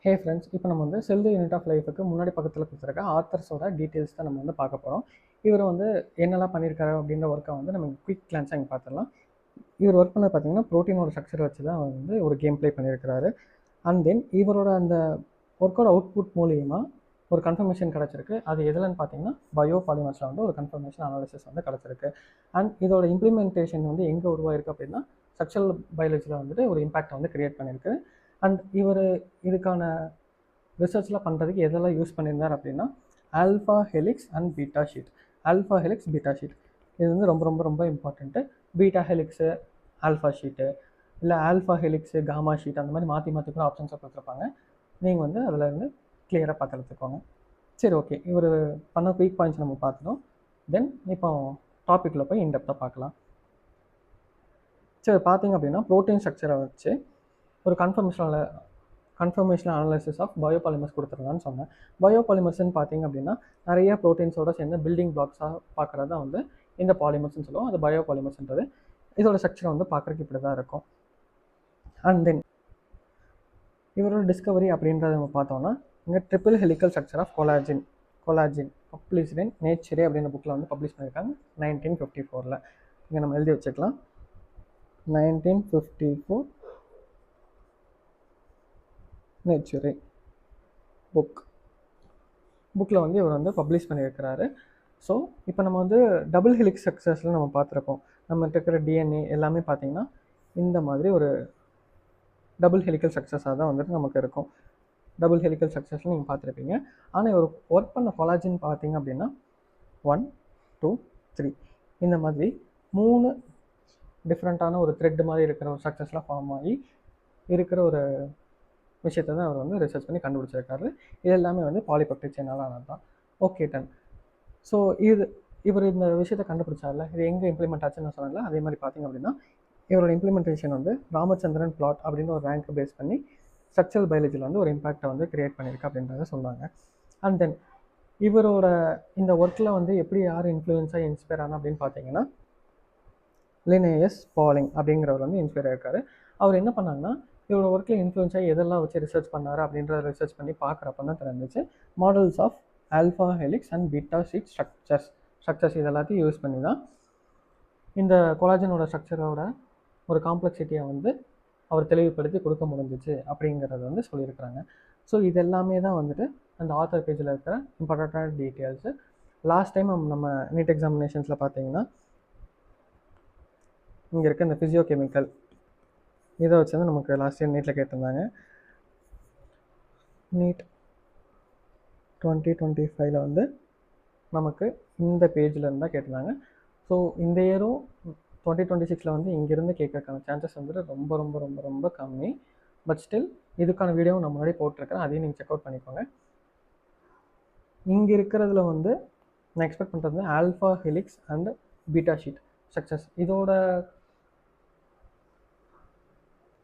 Hey friends, இப்போ நம்ம வந்து செல் தி யூனிட் ஆஃப் லைஃபுக்கு முன்னாடி பக்கத்தில் கொடுத்துருக்க ஆத்தர்ஸோட டீட்டெயில்ஸ் தான் நம்ம வந்து பார்க்க போகிறோம். இவர் வந்து என்னெல்லாம் பண்ணியிருக்காரு அப்படின்ற ஒர்க்கை வந்து நம்ம குயிக் கிளான்ஸாக இங்கே பார்த்துடலாம். இவர் ஒர்க் பண்ணது பார்த்தீங்கன்னா ப்ரோட்டீனோட ஸ்ட்ரக்சர் வச்சு தான் வந்து ஒரு கேம் ப்ளே பண்ணியிருக்கிறாரு. அண்ட் தென் இவரோட அந்த ஒர்க்கோட அவுட்புட் மூலியமாக ஒரு கன்ஃபர்மேஷன் கிடச்சிருக்கு. அது எதுலன்னு பார்த்தீங்கன்னா பயோ பாலிமர்ஸில் வந்து ஒரு கன்ஃபர்மேஷன் அனாலிசிஸ் வந்து கிடச்சிருக்கு. அண்ட் இதோட இம்ப்ளிமெண்டேஷன் வந்து எங்கே உருவாயிருக்கு அப்படின்னா ஸ்ட்ரக்சரல் பயாலஜியில் வந்துட்டு ஒரு இம்பாக்டை வந்து கிரியேட் பண்ணியிருக்கு. அண்ட் இவர் இதுக்கான ரிசர்ச்லாம் பண்ணுறதுக்கு எதெல்லாம் யூஸ் பண்ணியிருந்தார் அப்படின்னா alpha helix and beta sheet. Alpha helix beta sheet இது வந்து ரொம்ப ரொம்ப ரொம்ப important. Beta helix alpha sheet இல்லை ஆல்ஃபா ஹெலிக்ஸு காமா ஷீட் அந்த மாதிரி மாற்றி மாற்றி கூட ஆப்ஷன்ஸை கொடுத்துருப்பாங்க. நீங்கள் வந்து அதில் இருந்து கிளியராக பார்த்து எடுத்துக்கோங்க. சரி, ஓகே, இவர் பண்ண குயிக் பாயிண்ட்ஸ் நம்ம பார்த்துட்டோம். தென் இப்போ டாப்பிக்கில் போய் இன்டெப்த்தாக பார்க்கலாம். சரி, பார்த்தீங்க அப்படின்னா ப்ரோட்டீன் ஸ்ட்ரக்சரை வச்சு ஒரு கன்ஃபர்மேஷனல் அனாலிசிஸ் ஆஃப் பயோபாலிமர்ஸ் கொடுத்துருந்தான்னு சொன்னேன். பயோபாலிமர்ஸ்ன்னு பார்த்தீங்க அப்படின்னா நிறைய ப்ரோட்டீன்ஸோட சேர்ந்து பில்டிங் பிளாக்ஸாக பார்க்குறது தான் வந்து இந்த பாலிமர்ஸ்ன்னு சொல்லுவோம். அது பயோபாலிமர்ஸ்ன்றது. இதோட ஸ்ட்ரக்சரை வந்து பார்க்குறதுக்கு இப்படி தான் இருக்கும். அண்ட் தென் இவரோட டிஸ்கவரி அப்படின்றத நம்ம பார்த்தோம்னா இங்கே triple helical structure of collagen published in நேச்சரே அப்படின்ற புக்கில் வந்து பப்ளிஷ் பண்ணியிருக்காங்க 1954. இங்கே நம்ம எழுதி வச்சுக்கலாம் 1954 நேச்சரே புக்கில் வந்து இவர் வந்து பப்ளிஷ் பண்ணியிருக்கிறாரு. ஸோ இப்போ நம்ம வந்து டபுள் ஹெலிக்ஸ் ஸ்ட்ரக்சர்ஸில் நம்ம பார்த்துருக்கோம். நம்ம இருக்கிற டிஎன்ஏ எல்லாமே பார்த்திங்கன்னா இந்த மாதிரி ஒரு டபுள் ஹெலிக்கல் ஸ்ட்ரக்சர்ஸாக தான் வந்துட்டு நமக்கு இருக்கும். டபுள் ஹெலிக்கல் ஸ்ட்ரக்சர்ஸில் நீங்கள் பார்த்துருப்பீங்க. ஆனால் இவர் ஒர்க் பண்ண கொலாஜின் பார்த்தீங்க அப்படின்னா 1, 2, 3 இந்த மாதிரி 3 டிஃப்ரெண்ட்டான ஒரு த்ரெட் மாதிரி இருக்கிற ஒரு ஸ்ட்ரக்சர்ஸ்லாம் ஃபார்ம் ஆகி இருக்கிற ஒரு விஷயத்தை தான் அவர் வந்து ரிசர்ச் பண்ணி கண்டுபிடிச்சிருக்காரு. இது எல்லாமே வந்து பாலிபெப்டைட் செயினால் ஆனது தான். Okay, ton. ஸோ இவர் இந்த விஷயத்தை கண்டுபிடிச்சார்ல, இது எங்கே இம்ப்ளிமெண்ட் ஆச்சுன்னு நான் சொன்னேன்ல, அதே மாதிரி பார்த்தீங்க அப்படின்னா இவரோட இம்ப்ளிமெண்டேஷன் வந்து ராமச்சந்திரன் பிளாட் அப்படின்னு ஒரு ரேங்க்கை பேஸ் பண்ணி ஸ்ட்ரக்சரல் பயாலஜியில் வந்து ஒரு இம்பாக்டை வந்து கிரியேட் பண்ணியிருக்கு அப்படின்றத சொன்னாங்க. அண்ட் தென் இவரோட இந்த ஒர்க்கில் வந்து எப்படி யார் இன்ஃப்ளூயன்ஸாக இன்ஸ்பயர் ஆனா அப்படின்னு பார்த்தீங்கன்னா லினேயஸ் பாலிங் அப்படிங்கிறவர் வந்து இன்ஸ்பயர் ஆயிருக்காரு. அவர் என்ன பண்ணாங்கன்னா இவரோட ஒர்க்கில் இன்ஃப்ளூயன்ஸாக எதெல்லாம் வச்சு ரிசர்ச் பண்ணார் அப்படின்றத ரிசர்ச் பண்ணி பார்க்குறப்ப தான் தெரிஞ்சிச்சு models of alpha helix and beta sheet structures இது எல்லாத்தையும் யூஸ் பண்ணி தான் இந்த கொலாஜனோட ஸ்ட்ரக்சரோட ஒரு காம்ப்ளெக்சிட்டியை வந்து அவர் தெளிவுபடுத்தி கொடுக்க முடிஞ்சிச்சு அப்படிங்கிறத வந்து சொல்லியிருக்கிறாங்க. ஸோ இது எல்லாமே தான் வந்துட்டு அந்த ஆத்தர் பேஜில் இருக்கிற இம்பார்ட்டண்ட்டான டீட்டெயில்ஸு. லாஸ்ட் டைம் நம்ம நீட் எக்ஸாமினேஷன்ஸில் பார்த்தீங்கன்னா இங்கே இருக்க இந்த ஃபிசியோகெமிக்கல் இதை வச்சு வந்து நமக்கு லாஸ்ட் இயர் நீட்டில் கேட்டிருந்தாங்க. நீட் 2025 வந்து நமக்கு இந்த பேஜில் இருந்தால் கேட்டிருந்தாங்க. ஸோ இந்த இயரும் 2026 வந்து இங்கேருந்து கேட்கறதுக்கான சான்சஸ் வந்துட்டு ரொம்ப ரொம்ப ரொம்ப ரொம்ப கம்மி. பட் ஸ்டில் இதுக்கான வீடியோவும் நான் முன்னாடி போட்டிருக்கேன், அதையும் நீங்கள் செக் அவுட் பண்ணிக்கோங்க. இங்கே இருக்கிறதுல வந்து நான் எக்ஸ்பெக்ட் பண்ணுறது alpha helix and beta sheet structures இதோட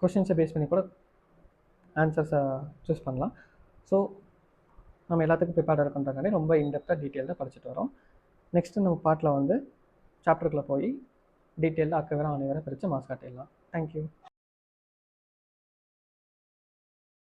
கொஷின்ஸை பேஸ் பண்ணி கூட ஆன்சர்ஸை சூஸ் பண்ணலாம். ஸோ நம்ம எல்லாத்துக்கும் ப்ரிப்பேர்டாக பண்ணுறக்காண்டி ரொம்ப இன்டெப்த்தாக டீட்டெயிலாக படிச்சுட்டு வரோம். நெக்ஸ்ட்டு நம்ம பார்ட்டில் வந்து சாப்டருக்குள்ளே போய் டீட்டெயிலாக அக்கவரை அனைவரை பிரித்து மார்க்ஸ் காட்டிடலாம். தேங்க்யூ.